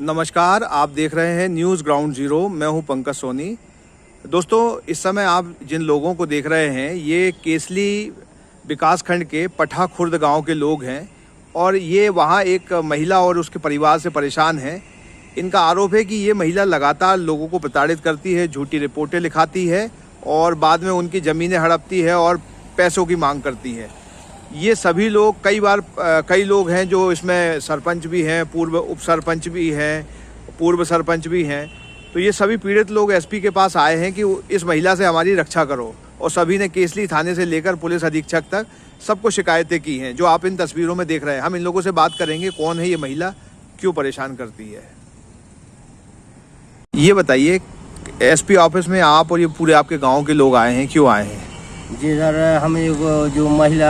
नमस्कार, आप देख रहे हैं न्यूज़ ग्राउंड जीरो। मैं हूं पंकज सोनी। दोस्तों, इस समय आप जिन लोगों को देख रहे हैं ये केसली विकासखंड के पठा खुर्द गांव के लोग हैं और ये वहां एक महिला और उसके परिवार से परेशान हैं। इनका आरोप है कि ये महिला लगातार लोगों को प्रताड़ित करती है, झूठी रिपोर्टें लिखाती है और बाद में उनकी ज़मीनें हड़पती है और पैसों की मांग करती है। ये सभी लोग कई लोग हैं जो इसमें सरपंच भी हैं, पूर्व उप सरपंच भी हैं, पूर्व सरपंच भी हैं। तो ये सभी पीड़ित लोग एसपी के पास आए हैं कि इस महिला से हमारी रक्षा करो, और सभी ने केसली थाने से लेकर पुलिस अधीक्षक तक सबको शिकायतें की हैं, जो आप इन तस्वीरों में देख रहे हैं। हम इन लोगों से बात करेंगे, कौन है ये महिला, क्यों परेशान करती है। ये बताइए, एसपी ऑफिस में आप और ये पूरे आपके गाँव के लोग आए हैं, क्यों आए हैं? जी सर, हमें जो महिला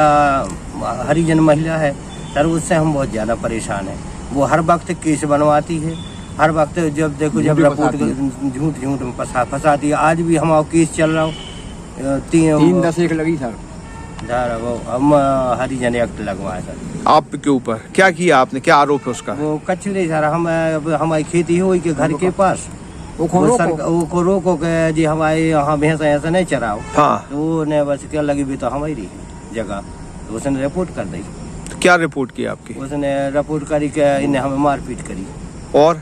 हरिजन महिला है सर, उससे हम बहुत ज़्यादा परेशान हैं। वो हर वक्त केस बनवाती है, हर वक्त जब देखो जब रिपोर्ट झूठ में फंसाती है। आज भी हमारा केस चल रहा हो 3-10 लगी सर। वो हम हरिजन एक्ट लगवाए सर। आपके ऊपर क्या किया आपने, क्या आरोप है उसका? वो कचरे सर, हमारी खेती है के घर के पास, वो को रोको के जी हमारे यहाँ भैंस ऐसा नहीं चराओ। हाँ। तो वो ने बस क्या लगी भी तो हमारी जगह, तो उसने रिपोर्ट कर दी। तो क्या रिपोर्ट की आपकी? उसने रिपोर्ट करी के इन्हें हमें मारपीट करी और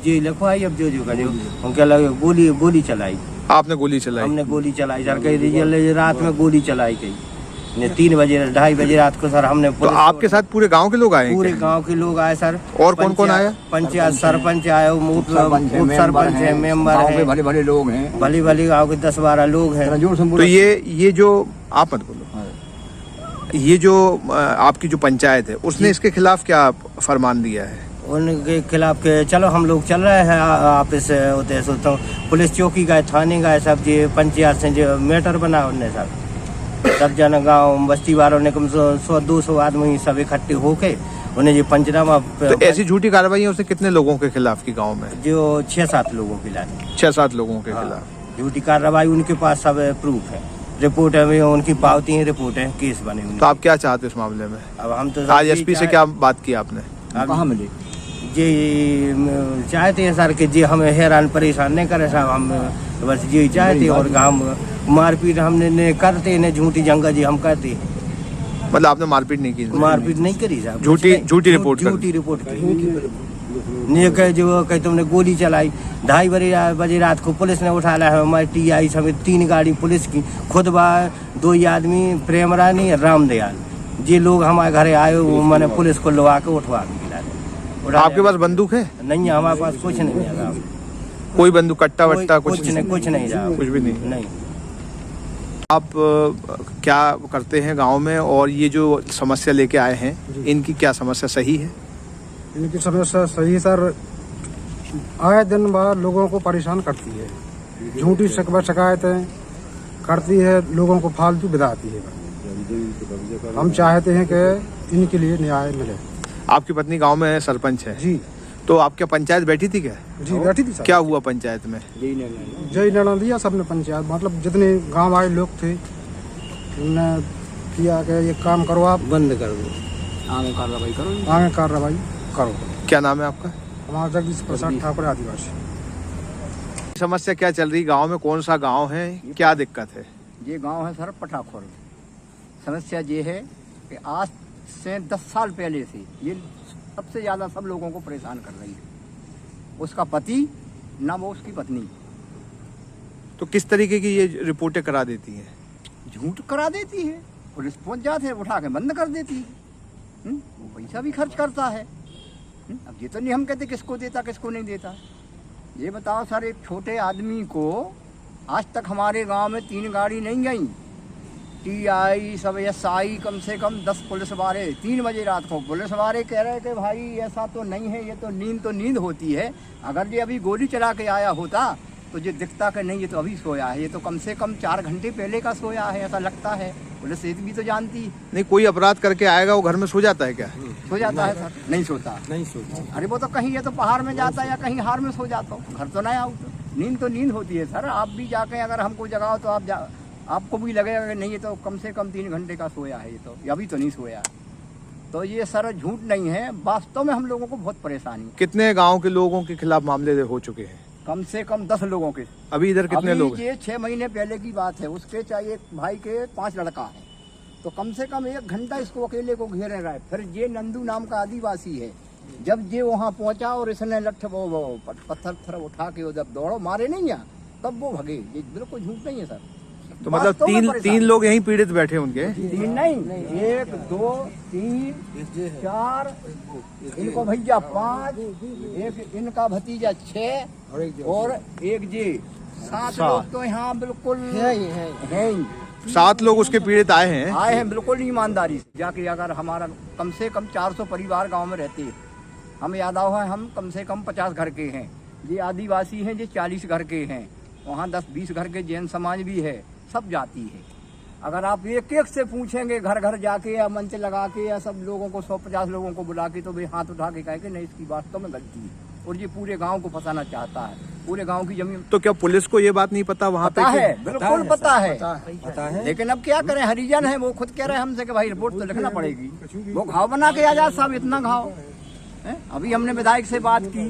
जी लिखवाई। अब जो करे हम क्या लगे गोली चलाई। आपने गोली चलाई? हमने गोली चलाई सर, कई रात में गोली चलाई गई 3 बजे 2:30 बजे रात को सर। हमने तो आपके साथ पूरे गांव के लोग आए? पूरे गांव के लोग आए सर। और कौन कौन आया? पंचायत सरपंच आए, उप सरपंच है, मेंबर है, भले लोग हैं, भली गाँव के 10-12 लोग हैं। तो ये जो आप मत बोलो, ये जो आपकी जो पंचायत है उसने इसके खिलाफ क्या फरमान दिया है? उनके खिलाफ के चलो हम लोग चल रहे हैं ऑफिस होते सोचता हूँ, पुलिस चौकी गए, थाने गए, सब जी पंचायत से जो मैटर बना उनने सब जन गाँव बस्ती वालों ने कम से 100-200 आदमी सब इकट्ठे होके उन्हें जो पंचनामा। तो ऐसी झूठी कार्रवाई उसने कितने लोगों के खिलाफ की गांव में? जो 6-7 लोगों के खिलाफ। 6-7 लोगों के खिलाफ झूठी कार्रवाई। उनके पास सब प्रूफ है, रिपोर्ट है, उनकी पावती है, रिपोर्ट है, केस बने हुए। तो आप क्या चाहते इस मामले में? अब हम तो आज एसपी से क्या बात की आपने? कहाँ मिली? जी चाहते हैं सर कि जी हमें हैरान परेशान नहीं करे साहब, हम बस यही चाहते। और हम मारपीट हमने करते न, झूठी जंगा जी हम करते। मतलब आपने मारपीट नहीं की? मारपीट नहीं करी साहब, झूठी रिपोर्ट नहीं कहे जो कहे तुमने गोली चलाई। 2:30 बजे रात को पुलिस ने उठा ला है हमारी TI समेत 3 गाड़ी पुलिस की, खुद 2 आदमी, प्रेम रानी, रामदयाल, ये लोग हमारे घर आए, मैंने पुलिस को लगा के उठवा के गिला। आपके पास बंदूक है? नहीं, हमारे पास कुछ नहीं है। कोई बंदूक, कट्टा वट्टा कुछ नहीं? कुछ नहीं, कुछ भी नहीं। आप क्या करते हैं गांव में, और ये जो समस्या लेके आए हैं इनकी क्या समस्या सही है? इनकी समस्या सही सर, आए दिन बाद लोगों को परेशान करती है, झूठी शिकायतें करती है, लोगों को फालतू बिताती है। हम चाहते हैं कि इनके लिए न्याय मिले। आपकी पत्नी गांव में सरपंच है? जी। तो आपके पंचायत बैठी थी क्या? जी बैठी थी सर। क्या हुआ पंचायत में? जय निर्णय दिया सबने पंचायत, मतलब जितने गांव आए लोग थे उन्होंने किया कि ये काम करो, आप बंद कर दो, आगे कार्रवाई करो। क्या नाम है आपका? हमारा जगदीश प्रसाद ठाकुर, आदिवासी। समस्या क्या चल रही गांव में? कौन सा गांव है, क्या दिक्कत है? ये गांव है सर पठा खुर्द। समस्या ये है कि आज से 10 साल पहले से ये सबसे ज्यादा सब लोगों को परेशान कर रही है। उसका पति ना वो उसकी पत्नी। तो किस तरीके की ये रिपोर्टें करा देती हैं? झूठ करा देती है, पुलिस पहुंच जाते हैं, उठा के बंद कर देती है। वो पैसा भी खर्च करता है। अब ये तो नहीं हम कहते किसको देता किसको नहीं देता। ये बताओ सर, एक छोटे आदमी को आज तक हमारे गांव में 3 गाड़ी नहीं गई, TI सब SI कम से कम 10 पुलिस वाले। 3 बजे रात को पुलिस वाले कह रहे कि भाई ऐसा तो नहीं है, ये तो नींद होती है। अगर ये अभी गोली चला के आया होता तो ये दिखता कि नहीं ये तो अभी सोया है, ये तो कम से कम 4 घंटे पहले का सोया है, ऐसा लगता है। पुलिस ये भी तो जानती। नहीं, कोई अपराध करके आएगा वो घर में सो जाता है क्या? सो जाता है सर? नहीं सोता। अरे वो तो कहीं ये तो पहाड़ में जाता है या कहीं हार में सो जाता हो, घर तो नहीं आता। नींद तो नींद होती है सर। आप भी जाके अगर हमको जगाओ तो आपको भी लगेगा कि नहीं ये तो कम से कम 3 घंटे का सोया है, ये तो अभी तो नहीं सोया। तो ये सर झूठ नहीं है, वास्तव में हम लोगों को बहुत परेशानी है। कितने गांव के लोगों के खिलाफ मामले हो चुके हैं? कम से कम 10 लोगों के। अभी इधर कितने अभी लोग हैं? ये 6 महीने पहले की बात है, उसके चाहिए भाई के 5 लड़का है, तो कम से कम 1 घंटा इसको अकेले को घेरे रहा है। फिर ये नंदू नाम का आदिवासी है, जब ये वहाँ पहुंचा और इसने वो पत्थर उठा के जब दौड़ो मारे नहीं यहाँ, तब वो भगे। ये बिल्कुल झूठ नहीं है सर। तो मतलब तीन लोग यहीं पीड़ित बैठे उनके? 3 नहीं, 1 2 3 4, इनको भैया 5, एक इनका भतीजा 6 और एक जी 7 लोग तो यहाँ बिल्कुल हैं। 7 लोग उसके पीड़ित आए हैं बिल्कुल ईमानदारी से जाके। अगर हमारा कम से कम 400 परिवार गांव में रहते हैं, हम यादव हैं, हम कम से कम 50 घर के हैं, ये आदिवासी हैं, ये 40 घर के हैं, वहाँ 10-20 घर के जैन समाज भी है, सब जाती है। अगर आप एक एक से पूछेंगे घर घर जाके या मंच लगा के या सब लोगों को 150 लोगों को बुला के, तो वे हाथ उठा के कहे कि नहीं इसकी वास्तव में गलती है, और ये पूरे गांव को फंसाना चाहता है, पूरे गांव की जमीन। तो क्या पुलिस को ये बात नहीं पता वहाँ पे? है, बिल्कुल पता है, लेकिन अब क्या करें, हरिजन है, वो खुद कह रहे हैं हमसे कि भाई रिपोर्ट तो लिखना पड़ेगी। वो घाव बना के आजाद साहब, इतना घाव है। अभी हमने विधायक से बात की,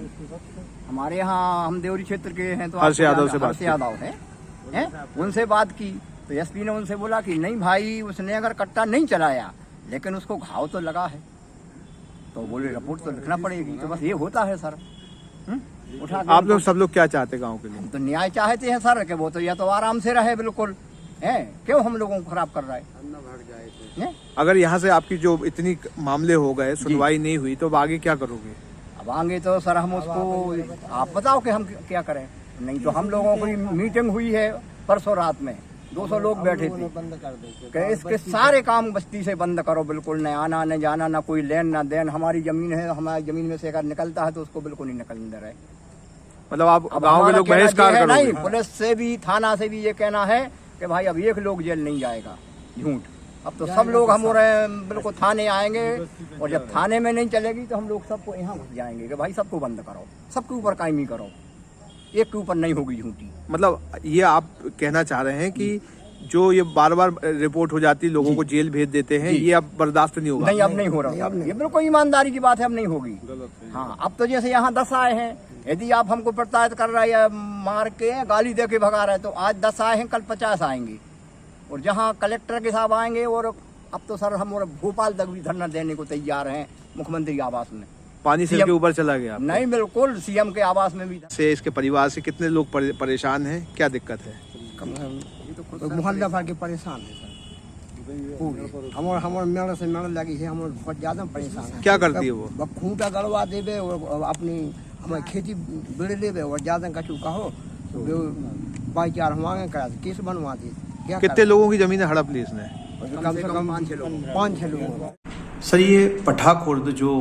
हमारे यहाँ हम देवरी क्षेत्र के हैं, तो हर्ष यादव से हर्ष यादव है, उनसे बात की, तो एसपी ने उनसे बोला कि नहीं भाई, उसने अगर कट्टा नहीं चलाया लेकिन उसको घाव तो लगा है, तो बोले रिपोर्ट तो लिखना पड़ेगी। तो बस ये होता है सर। उठा के आप लोग सब लोग क्या चाहते गांव के लिए? तो न्याय चाहते हैं सर, कि वो तो या तो आराम से रहे बिल्कुल, है क्यों हम लोगों को खराब कर रहा है। अगर यहाँ से आपकी जो इतनी मामले हो गए, सुनवाई नहीं हुई, तो आगे क्या करोगे? अब आगे तो सर हम उसको, आप बताओ कि हम क्या करें। नहीं तो हम लोगों की मीटिंग हुई है परसों रात में, 200 लोग बैठे थे कि इसके सारे काम बस्ती से बंद करो, बिल्कुल न आना न जाना, न कोई लेन न देन। हमारी जमीन है, हमारी जमीन में से अगर निकलता है तो उसको बिल्कुल नहीं निकलने दे रहे। मतलब आप गांव के लोग बहिष्कार करोगे? नहीं, पुलिस से भी थाना से भी ये कहना है कि भाई अब 1 लोग जेल नहीं जाएगा। झूठ, अब तो सब लोग हमारे बिल्कुल थाने आएंगे, और जब थाने में नहीं चलेगी तो हम लोग सबको यहाँ घुस जाएंगे कि भाई सबको बंद करो, सबके ऊपर कायमी करो, एक के ऊपर नहीं होगी झूठी। मतलब ये आप कहना चाह रहे हैं कि जो ये बार-बार रिपोर्ट हो जाती, लोगों को जेल भेज देते हैं, ये अब बर्दाश्त नहीं होगा? नहीं, अब नहीं हो रहा, ये बिल्कुल ईमानदारी की बात है, अब नहीं होगी। हाँ, अब तो जैसे यहाँ 10 आए हैं, यदि आप हमको प्रताड़ित कर रहे हैं, मार के गाली दे के भगा रहे हैं, तो आज 10 आए हैं, कल 50 आएंगे, और जहाँ कलेक्टर के साहब आएंगे, और अब तो सर हम भोपाल तक भी धरना देने को तैयार हैं, मुख्यमंत्री आवास में। पानी सिर के ऊपर चला गया? नहीं, बिल्कुल सीएम के आवास में भी। से इसके परिवार से कितने लोग परेशान हैं, क्या दिक्कत है? मोहल्ला भर के परेशान है सर, हमारे मेड़ से मेड़ लगी है, हम बहुत ज्यादा परेशान है। क्या करती है वो? खूंटा गड़वा देवे और अपनी हमारी खेती बिड़ देवे, और ज्यादा कछु कहो तो भाईचार हमारे करा केस बनवा दे। कितने लोगों की जमीनें हड़प ली इसने? कम से कम 5-6 लोग। सर, ये पठाखुर्द जो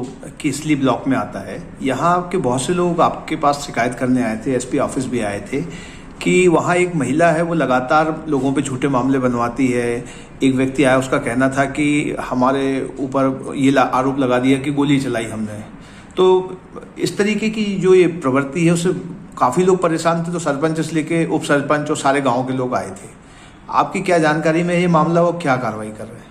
केसली ब्लॉक में आता है, यहाँ के बहुत से लोग आपके पास शिकायत करने आए थे, एसपी ऑफिस भी आए थे कि वहाँ एक महिला है, वो लगातार लोगों पे झूठे मामले बनवाती है। एक व्यक्ति आया, उसका कहना था कि हमारे ऊपर ये आरोप लगा दिया कि गोली चलाई हमने। तो इस तरीके की जो ये प्रवृत्ति है, उससे काफ़ी लोग परेशान थे, तो सरपंच से लेके उप सरपंच और सारे गाँव के लोग आए थे। आपकी क्या जानकारी में ये मामला, वो क्या कार्रवाई कर रहे हैं?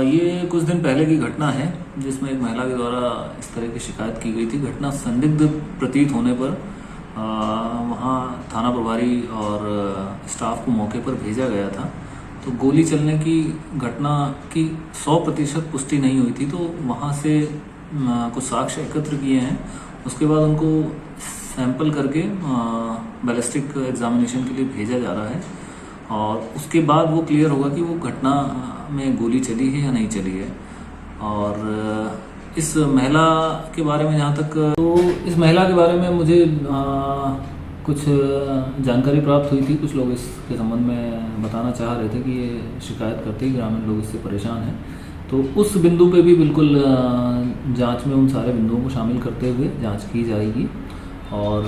ये कुछ दिन पहले की घटना है, जिसमें एक महिला के द्वारा इस तरह की शिकायत की गई थी। घटना संदिग्ध प्रतीत होने पर वहाँ थाना प्रभारी और स्टाफ को मौके पर भेजा गया था। तो गोली चलने की घटना की 100% पुष्टि नहीं हुई थी, तो वहाँ से कुछ साक्ष्य एकत्र किए हैं। उसके बाद उनको सैंपल करके बैलिस्टिक एग्जामिनेशन के लिए भेजा जा रहा है, और उसके बाद वो क्लियर होगा कि वो घटना में गोली चली है या नहीं चली है। और इस महिला के बारे में जहाँ तक, तो इस महिला के बारे में मुझे कुछ जानकारी प्राप्त हुई थी। कुछ लोग इसके संबंध में बताना चाह रहे थे कि ये शिकायत करते ही ग्रामीण लोग इससे परेशान हैं। तो उस बिंदु पे भी बिल्कुल जांच में उन सारे बिंदुओं को शामिल करते हुए जांच की जाएगी, और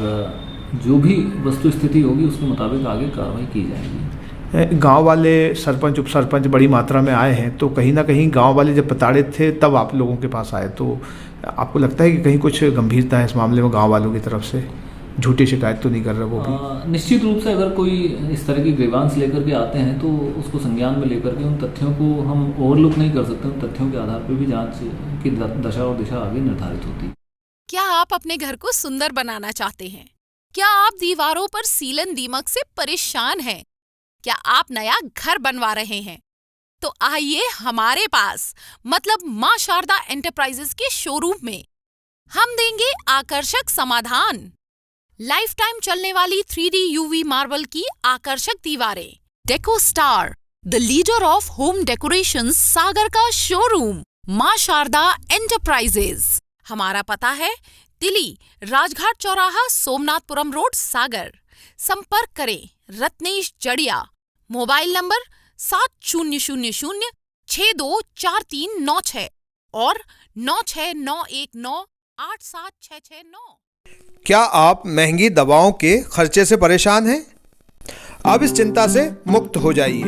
जो भी वस्तु स्थिति होगी उसके मुताबिक आगे कार्रवाई की जाएगी। गांव वाले सरपंच उप सरपंच बड़ी मात्रा में आए हैं, तो कहीं ना कहीं गांव वाले जब प्रताड़ित थे तब आप लोगों के पास आए, तो आपको लगता है कि कहीं कुछ गंभीरता है इस मामले में गांव वालों की तरफ से? झूठी शिकायत तो नहीं कर रहा वो भी? निश्चित रूप से अगर कोई इस तरह की ग्रीवांस लेकर के आते हैं तो उसको संज्ञान में लेकर के उन तथ्यों को हम ओवरलुक नहीं कर सकते। उन तथ्यों के आधार पर भी जांच की दशा और दिशा आगे निर्धारित होती है। क्या आप अपने घर को सुंदर बनाना चाहते हैं? क्या आप दीवारों पर सीलन दीमक से परेशान हैं? क्या आप नया घर बनवा रहे हैं? तो आइए हमारे पास मतलब मां शारदा एंटरप्राइजेस के शोरूम में हम देंगे आकर्षक समाधान। लाइफ टाइम चलने वाली 3D UV मार्बल की आकर्षक दीवारें। Deco Star, the leader of home decoration, Sagar का शोरूम मां शारदा एंटरप्राइजेस। हमारा पता है तिली राजघाट चौराहा, सोमनाथपुरम रोड, सागर। संपर्क करें रत्नेश जड़िया। मोबाइल नंबर 7000624396 और 9691987669। क्या आप महंगी दवाओं के खर्चे से परेशान हैं? अब इस चिंता से मुक्त हो जाइए।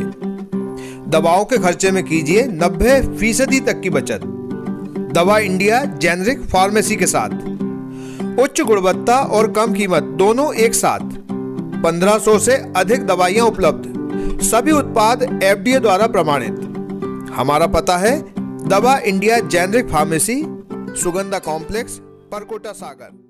दवाओं के खर्चे में कीजिए 90% तक की बचत। दवा इंडिया जेनेरिक फार्मेसी के साथ उच्च गुणवत्ता और कम कीमत दोनों एक साथ। 1500 से अधिक दवाइयां उपलब्ध, सभी उत्पाद FDA द्वारा प्रमाणित। हमारा पता है Dava India generic pharmacy, Sugandha complex, Parkota, सागर।